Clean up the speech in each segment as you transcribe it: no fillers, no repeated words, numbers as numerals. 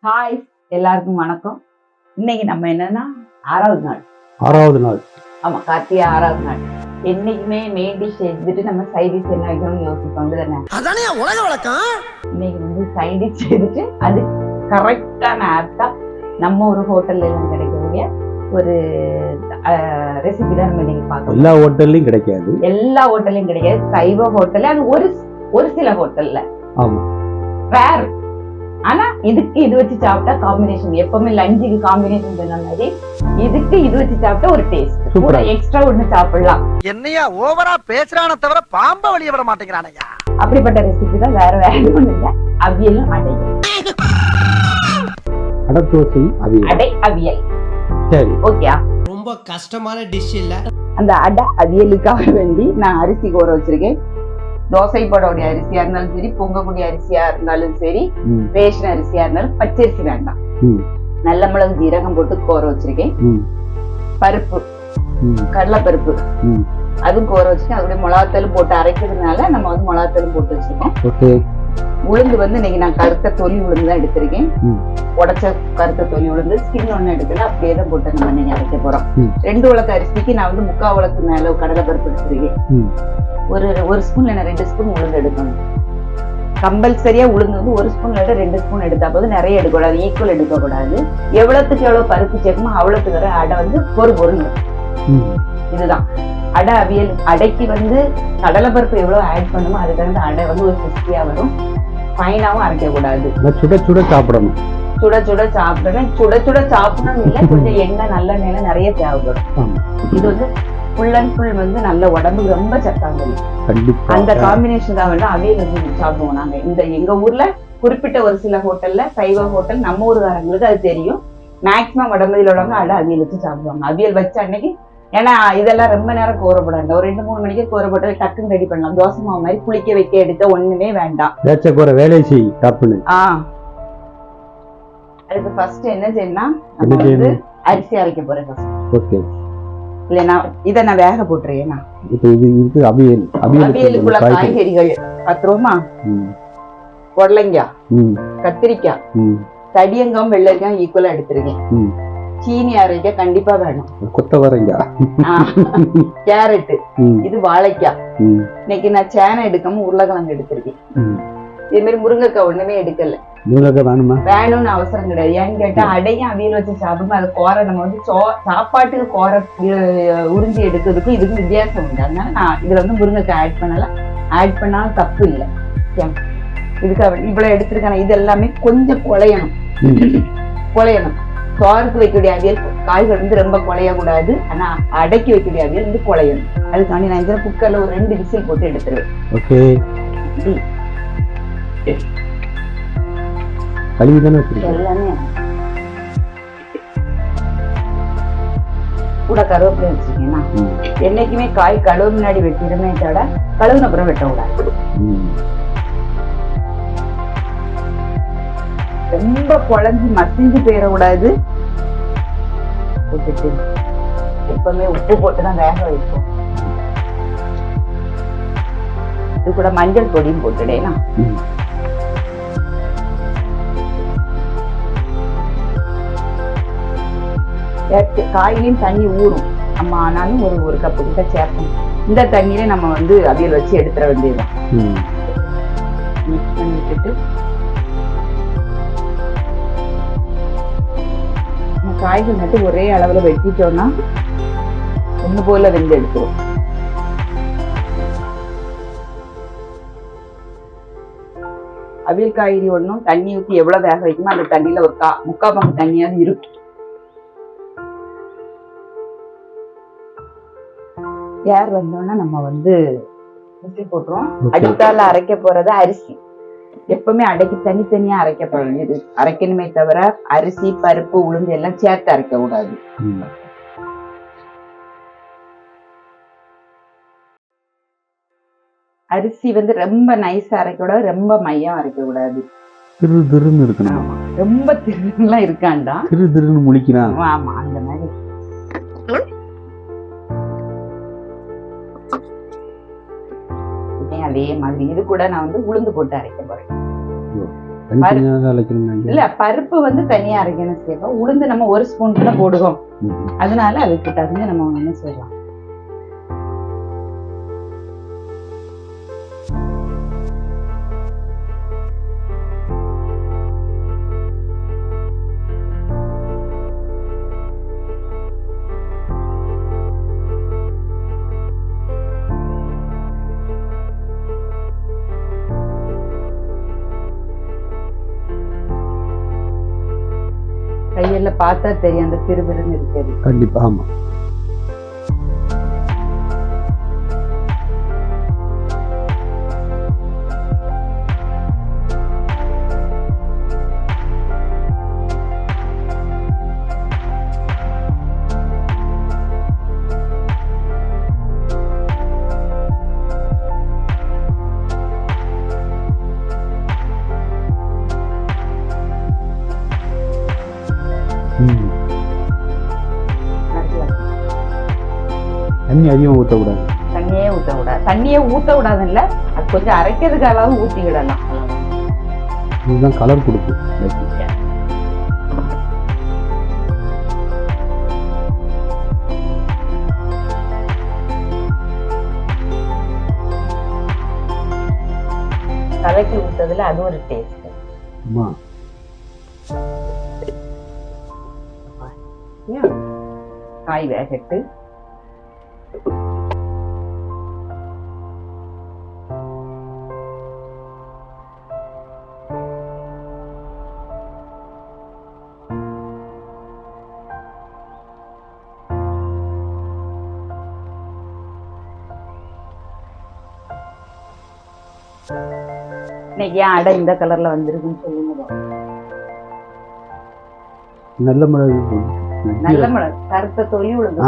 Hi, எல்லாருக்கும் வணக்கம். இன்னைக்கு நம்ம என்னன்னா ஆறாவது நாள். ஆமா, கார்த்திகை 6வது நாள். என்னைக்குமே மெயின் டிஷ் எடுத்துட்டு நம்ம சைட் டிஷ் என்ன வைக்கணும்னு யோசிப்போம் தானே. அதானே உலக வழக்கம். இன்னைக்கு வந்து சைட் டிஷ் எடுத்துட்டு அது கரெக்டான ஆப்டா நம்ம ஒரு ஹோட்டல்ல எல்லாம் கிடைக்கக்கூடிய ஒரு ரெசிபி தான் நம்ம இன்னைக்கு பார்க்கணும். எல்லா ஹோட்டல்லையும் கிடைக்காது. எல்லா ஹோட்டல்லையும் கிடைக்காது. சைவ ஹோட்டல்ல அது ஒரு சில ஹோட்டல்ல ஆமா வேற. ஆனா இதுக்கு இது வச்சு சாப்பிட்டா காம்பினேஷன், எப்பவுமே லஞ்சுக்கு காம்பினேஷன் சொன்ன மாதிரி இதுக்கு இது வச்சு சாப்பிட்டா ஒரு டேஸ்ட் கூட எக்ஸ்ட்ரா ஒண்ணு சாப்பிடலாம். என்னையா ஓவரா பேசுறானே தவிர பாம்ப வெளிய விட மாட்டேங்கிறானயா. அப்படிப்பட்ட ரெசிபி தான், வேற ஒண்ணும் இல்ல. அவியலும் அடை. அடத்தோசை அடை அவியல். சரி, ஓகே. ரொம்ப கஷ்டமான டிஷ் இல்ல. அந்த அடை அவியலுக்காக வேண்டி நான் அரிசி ஊற வச்சிருக்கேன். தோசை போடக்கூடிய அரிசியா இருந்தாலும் சரி, பொங்கக்கூடிய அரிசியா இருந்தாலும் சரி, ரேஷன் அரிசியா இருந்தாலும் பச்சரிசி வேண்டாம். நல்ல மிளகு ஜீரகம் போட்டு கோர வச்சிருக்கேன். பருப்பு, கடலை பருப்பு அதுவும் கோர வச்சிருக்கேன். அதோட மிளகாத்தலும் போட்டு அரைக்கிறதுனால நம்ம வந்து மிளகாத்தலும் போட்டு வச்சிருக்கோம். உளுந்து வந்து இன்னைக்கு நான் கருத்த தொலி உளுந்து தான் எடுத்திருக்கேன். உடச்ச கருத்த தொலி உளுந்து, ஸ்கின் ஒண்ணு எடுக்கல, அப்படியே தான் போட்டு நம்ம இன்னைக்கு அரைக்க போறோம். 2 உலக்கு அரிசிக்கு நான் வந்து 3/4 உலக்கு மேல கடலை பருப்பு எடுத்திருக்கேன். ஒரு ஸ்பூன் இல்ல 2 ஸ்பூன் உளுந்து எடுக்கணும். கம்பல்சரியா உளுந்து வந்து 1 ஸ்பூன் இல்ல 2 ஸ்பூன் எடுத்தா போது, நிறைய எடுக்கக்கூடாது, ஈக்குவல் எடுக்க கூடாது. எவ்வளவுக்கு எவ்வளவு பருப்பு சேர்க்குமோ அவ்வளவுக்கு வர அடை வந்து பொறு. இதுதான் அடை அவியல். அடைக்கு வந்து கடலை பருப்பு எவ்வளவு ஆட் பண்ணுமோ அதுக்கு வந்து அடை வந்து ஒரு கிறிஸ்பியா வரும். ஃபைனாவும் அரைக்க கூடாது. சுட சுட சாப்பிடணும். சுட சுட சாப்பிடணும். சுட சுட சாப்பிடணும் இல்ல, கொஞ்சம் எண்ணெய் நல்ல எண்ணெய் நிறைய தேவைப்படும். இது வந்து ஃபுல் அண்ட் ஃபுல் வந்து நல்ல உடம்புக்கு ரொம்ப சத்தானது. அந்த காம்பினேஷன் தான் வந்து அவியல் வந்து சாப்பிடுவோம் நாங்க. இந்த எங்க ஊர்ல குறிப்பிட்ட ஒரு சில ஹோட்டல்ல, சைவ ஹோட்டல், நம்ம ஊருக்காரங்களுக்கு அது தெரியும். மேக்சிமம் உடம்புல உள்ளவங்க அடை அவியல் வச்சு சாப்பிடுவாங்க. அவியல் வச்ச அன்னைக்கு, ஏன்னா இதெல்லாம் ரொம்ப நேரம் கோரப்படாது. ஒரு 2-3 மணிக்கு கோரப்பட்டு டக்குன்னு ரெடி பண்ணலாம். தோசை மாவு மாதிரி புளிக்க வைக்க எடுக்க ஒண்ணுமே வேண்டாம். வேலை செய் தப்புன்னு. அதுக்கு ஃபர்ஸ்ட் என்ன செய்யணும்னா, நம்ம வந்து அரிசி அரைக்க போறேன் ஃபர்ஸ்ட். இல்லைன்னா இதை நான் வேக போட்டுறேன். அவியலுக்குள்ள காய்கறிகள் பாத்துருவோமா? உருளைக்காய், கத்திரிக்காய், தடியங்காய், வெள்ளரிக்காய் ஈக்குவலா எடுத்திருக்கேன். சீனி அரைக்க கண்டிப்பா வேணும். கொத்தவரங்காய், கேரட், இது வாழைக்காய். இன்னைக்கு நான் சேனை எடுக்காம உருளைக்கிழங்கு எடுத்திருக்கேன். இதே மாதிரி முருங்கைக்காய் ஒண்ணுமே எடுக்கல. வேணும்னு அவசரம் கிடையாது. ஏன்னு கேட்டா அடையும் அவியல் வச்சு சாப்பிடும்போது அது கோர, நம்ம வந்து சாப்பாட்டுக்கு கோர உறிஞ்சி எடுக்கிறதுக்கும் இதுக்கும் வித்தியாசம் உண்டு. அதனால நான் இதுல வந்து முருங்கைக்காய் ஆட் பண்ணல. ஆட் பண்ணாலும் தப்பு இல்லை. இதுக்காக இவ்வளவு எடுத்திருக்கேன். இது எல்லாமே கொஞ்சம் குழையணும். சோறுக்கு வைக்கக்கூடிய அவியல் காய்கள் வந்து ரொம்ப குழைய கூடாது. ஆனா அடைக்கி வைக்கக்கூடிய அவியல் வந்து குழையணும். அதுக்காண்டி நான் இந்த குக்கர்ல ஒரு 2 விசில் போட்டு எடுத்துருவேன். எல்லாமே கூட கருவேப்பிலை வச்சிருக்கேன்னா, என்னைக்குமே காய் கழுவு முன்னாடி வெட்டிடுமே தவிர கழுவுன அப்புறம் வெட்ட கூடாது. ரொம்ப குழஞ்சி மசிஞ்சு போயிடக்கூடாது. எப்பவுமே உப்பு போட்டுதான் வேக வைப்போம். இது கூட மஞ்சள் பொடியும் போட்டுடேனா. காயிலையும் தண்ணி ஊறும். நம்ம ஆனாலும் ஒரு கப்பு கிட்ட சேர்ப்போம். இந்த தண்ணியில நம்ம வந்து அவியல் வச்சு எடுத்துட வேண்டியதுதான். மிக்ஸ் பண்ணிட்டு காய்கள் மட்டும் ஒரே அளவுல வெட்டிட்டோம்னா ஒண்ணு போல வெந்து எடுத்துரும். அவியல் காய்கறி ஒண்ணும் தண்ணி ஊற்றி எவ்வளவு வேக வைக்குமோ அந்த தண்ணியில ஒரு 3/4 பங்கு தண்ணியாவது இருக்கும். ஏர் வந்தோம்னா நம்ம வந்து ஊற்றி போட்டுருவோம். அடுத்தால அரைக்க போறது அரிசி. எப்பவுமே அடைக்கு தனித்தனியா அரைக்க வேண்டியது அரைக்கணுமே தவிர அரிசி, பருப்பு, உளுந்து எல்லாம் சேர்த்து அரைக்க கூடாது. அரிசி வந்து ரொம்ப நைஸா அரைக்க கூடாது, ரொம்ப மையம் அரைக்க கூடாது. ரொம்ப திருலாம் இருக்காண்டா, முழிக்கிறான். ஆமா, அந்த மாதிரி. அதே மாதிரி இது கூட நான் வந்து உளுந்து போட்டு அரைக்க போறேன். தனித்தனியாக அரைக்கணும். இல்ல பருப்பு வந்து தனியா அரைக்கணும் சேர்ப்போம். உளுந்து நம்ம 1 ஸ்பூன் தான் போடுவோம். அதனால அதுக்கு தகுந்த நம்ம என்ன செய்யலாம். கையில பார்த்தா தெரியும் அந்த திருவிருன்னு இருக்கிறது. கண்டிப்பா ஆமா. தண்ணி அதிகம் ஊற்றக்கூடாது. தண்ணியே ஊத்த விடாது இல்ல, அது கொஞ்சம் அரைக்கிறதுக்கு அளவு ஊத்தி விடலாம். இதுதான் கலர் கொடுக்கும். கலக்கி ஊத்ததுல அது ஒரு டேஸ்ட். காய் வேகட்டு. இன்னைக்கு ஏன் அடை இந்த கலர்ல வந்திருக்குன்னு சொல்லுங்க. நல்ல மிளகு, கருத்த தொழி உளுந்து.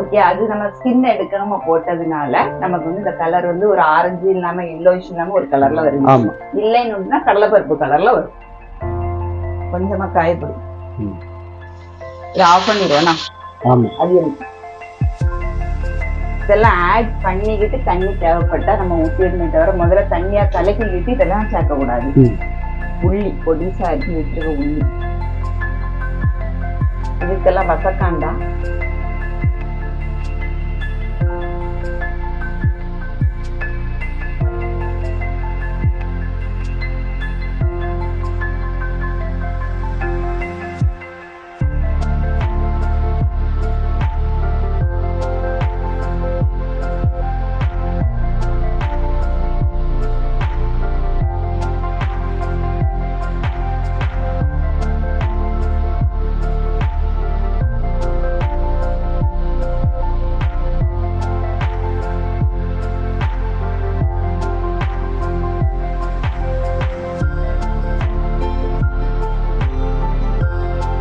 ஓகே, அது நம்ம ஸ்கின் எடுக்காம போட்டதுனால நமக்கு வந்து இந்த கலர் வந்து ஒரு ஆரஞ்சு இல்லாம எல்லோயிஷ் இல்லாம ஒரு கலர்ல வரும். இல்லைன்னு கடலைப்பருப்பு கலர்ல வரும். கொஞ்சமா காயப்படும். இதை ஆஃப் பண்ணிடுவோம். அது இதெல்லாம் ஆட் பண்ணிக்கிட்டு தண்ணி தேவைப்பட்டா நம்ம ஊற்றிடணும். தவிர முதல்ல தண்ணியா கலக்கிக்கிட்டு இதெல்லாம் சேர்க்க கூடாது. உள்ளி பொடிசா அரிசி வச்சிருக்க உள்ளி, இதுக்கெல்லாம் வசக்காண்டா.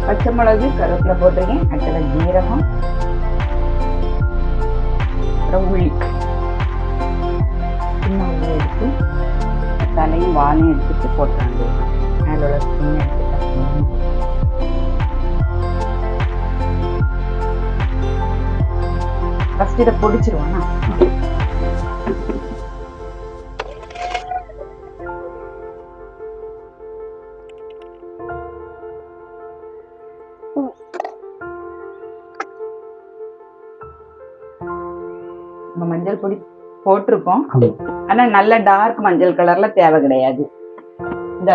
பச்சை மிளகு, கருவேப்பிலை போட்டிருக்கேன். அடுத்தது ஜீரகம், அப்புறம் உள்ளி. சின்ன உள்ளி எடுத்து தலையும் வாழையும் எடுத்துட்டு போட்டாங்க. மேலோட ஸ்கின் எடுத்துட்டாங்க. ஃபர்ஸ்ட் இதை பொடிச்சிருவோம்னா மஞ்சள் பொடி போட்டிருக்கோம். ஆனா நல்ல டார்க் மஞ்சள் கலர்ல தேவை கிடையாது. இந்த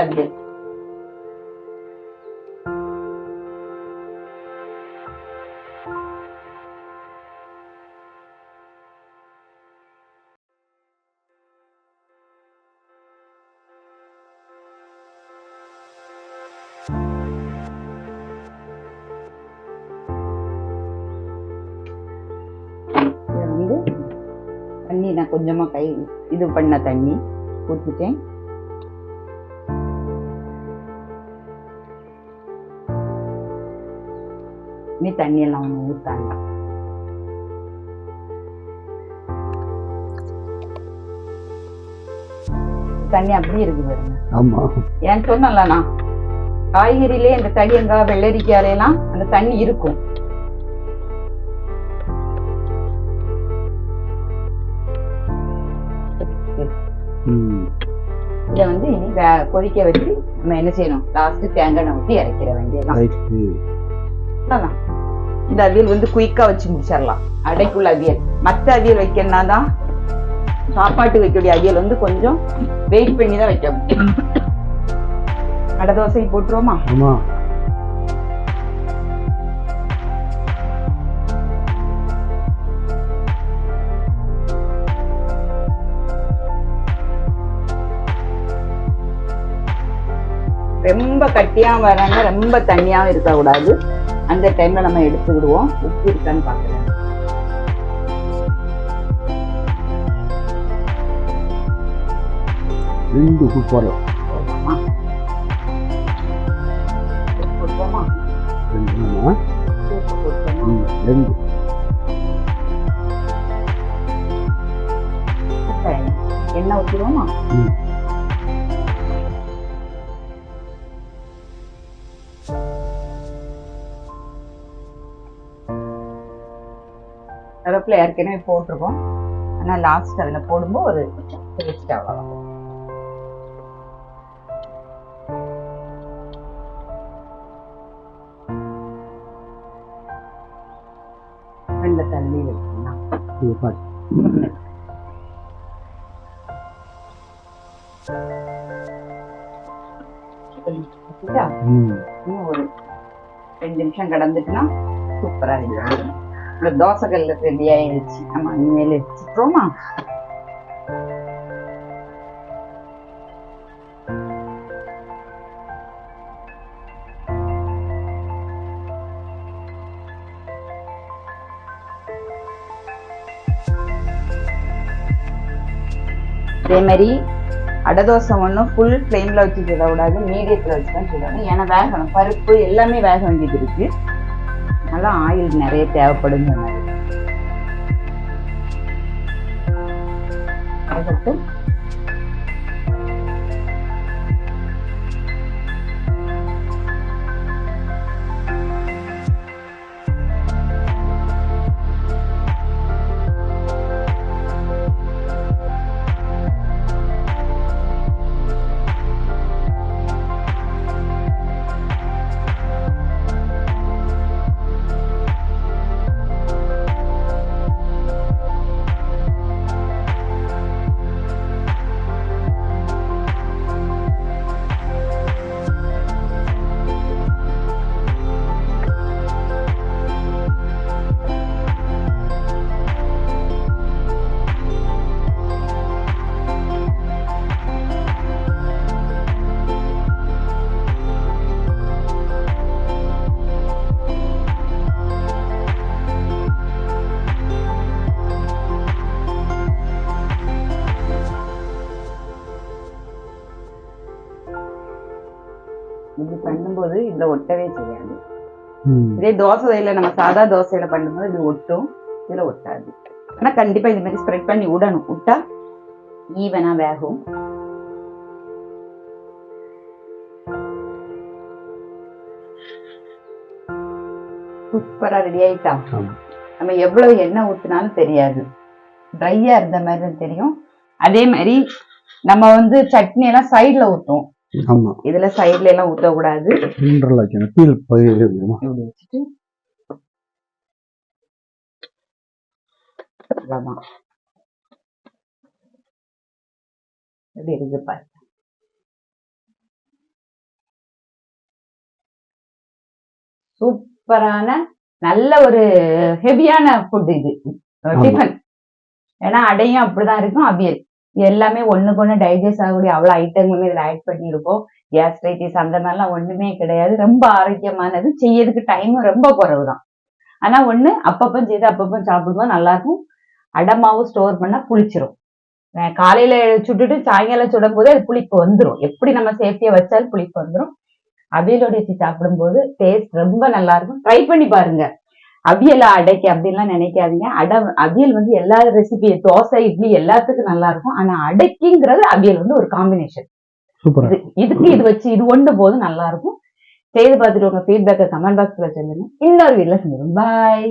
தண்ணி நான் கொஞ்சமா கை இது பண்ண தண்ணி ஊற்றிட்டேன். நீ தண்ணி எல்லாம் ஒண்ணு ஊத்தாங்க. தண்ணி அப்படியே இருக்கு பாருங்க. ஆமா, ஏன் சொன்னல நான் காய்கறியிலே இந்த தடியங்காய் வெள்ளரிக்காயெல்லாம் அந்த தண்ணி இருக்கும். இதை வந்து இனி கொதிக்க வச்சு நம்ம என்ன செய்யணும், லாஸ்ட் தேங்காய் எண்ணெய் ஊற்றி இறக்கிற வேண்டியதுதான். அவ்வளவுதான். இந்த அவியல் வந்து குயிக்கா வச்சு முடிச்சிடலாம். அடைக்குள்ள அவியல். மற்ற அவியல் வைக்கணும்னா தான், சாப்பாட்டு வைக்கக்கூடிய அவியல் வந்து கொஞ்சம் வெயிட் பண்ணி தான் வைக்க முடியும். அடை தோசை போட்டுருவோமா? ஆமா. ரொம்ப கட்டியாவும் வராங்க, ரொம்ப தண்ணியாவும் இருக்க கூடாது. அந்த டைம்ல நம்ம எடுத்துக்கிடுவோம். உப்பு இருக்கான்னு பாக்குறேன். ரெண்டு உப்பு போடலாம். போடுவோமா? ரெண்டு எண்ணெய் ஊற்றிடுவோமா? கருவேப்பிலை ஏற்கனவே போட்டிருக்கோம். ஆனா லாஸ்ட் அதுல போடும்போது ஒரு டேஸ்ட் அவ்வளவு. வெள்ளை தள்ளி வைக்கலாம். இன்னும் ஒரு 2 நிமிஷம் கடந்துட்டுனா சூப்பரா இருக்கு. இந்த தோசைகள்ல ரெடி ஆயிடுச்சு. நம்ம இனிமேல் வச்சுட்டோமா? அதே மாதிரி அடை தோசை ஒன்றும் ஃபுல் ஃப்ளேம்ல வச்சு சுடக்கூடாது, மீடியத்தில் வச்சு தான் சுடணும். ஏன்னா வேகணும், பருப்பு எல்லாமே வேக வேண்டியது இருக்கு. நல்லா ஆயில் நிறைய தேவைப்படும். இப்படி பண்ணும்போது இதுல ஒட்டவே செய்யாது. இதே தோசையில நம்ம சாதா தோசையில பண்ணும்போது இது ஒட்டும், இதுல ஒட்டாது. ஆனா கண்டிப்பா இந்த மாதிரி ஸ்ப்ரெட் பண்ணி விடணும். விட்டா ஈவனா வேகும். சூப்பரா ரெடி ஆயிட்டா. நம்ம எவ்வளவு எண்ணெய் ஊத்தினாலும் தெரியாது, ட்ரையா இருந்த மாதிரி தெரியும். அதே மாதிரி நம்ம வந்து சட்னி எல்லாம் சைட்ல ஊத்துவோம். ஆமா, இதுல சைடுல எல்லாம் ஊத்த கூடாது. எப்படி இருக்கு பாரு. சூப்பரான நல்ல ஒரு ஹெவியான ஃபுட் இது, டிஃபன். ஏன்னா அடையும் அப்படிதான் இருக்கும், அவியல் எல்லாமே ஒண்ணுக்கு ஒண்ணு டைஜஸ்ட் ஆகக்கூடிய அவ்வளவு ஐட்டங்களுமே இதுல ஆட் பண்ணியிருக்கோம். கேஸ்ட்ரைட்டிஸ் அந்த மாதிரிலாம் ஒண்ணுமே கிடையாது. ரொம்ப ஆரோக்கியமானது, செய்யறதுக்கு டைமும் ரொம்ப குறைவுதான். ஆனா ஒண்ணு அப்பப்போ செய்து அப்பப்போ சாப்பிடும்போது நல்லா இருக்கும். அடமாவும் ஸ்டோர் பண்ணா புளிச்சிரும். காலையில சுட்டுட்டு சாயங்காலம் சுடும் போது அது புளிப்பு வந்துடும். எப்படி நம்ம சேஃப்டியா வச்சாலும் புளிப்பு வந்துடும். அவியலோட வச்சு சாப்பிடும் போது டேஸ்ட் ரொம்ப நல்லா இருக்கும். ட்ரை பண்ணி பாருங்க. அவியலா அடைக்கு அப்படின்லாம் நினைக்காதீங்க. அவியல் வந்து எல்லா ரெசிபி, தோசை இட்லி எல்லாத்துக்கும் நல்லா இருக்கும். ஆனா அடைக்குங்கிறது அவியல் வந்து ஒரு காம்பினேஷன். இதுக்கு இது வச்சு இது ஒன்று போதும் நல்லா இருக்கும். செய்து பார்த்துட்டு உங்க ஃபீட்பேக்கை கமெண்ட் பாக்ஸ்ல சொல்லுங்க. இன்னொரு வீட்ல செஞ்சிடும். பாய்.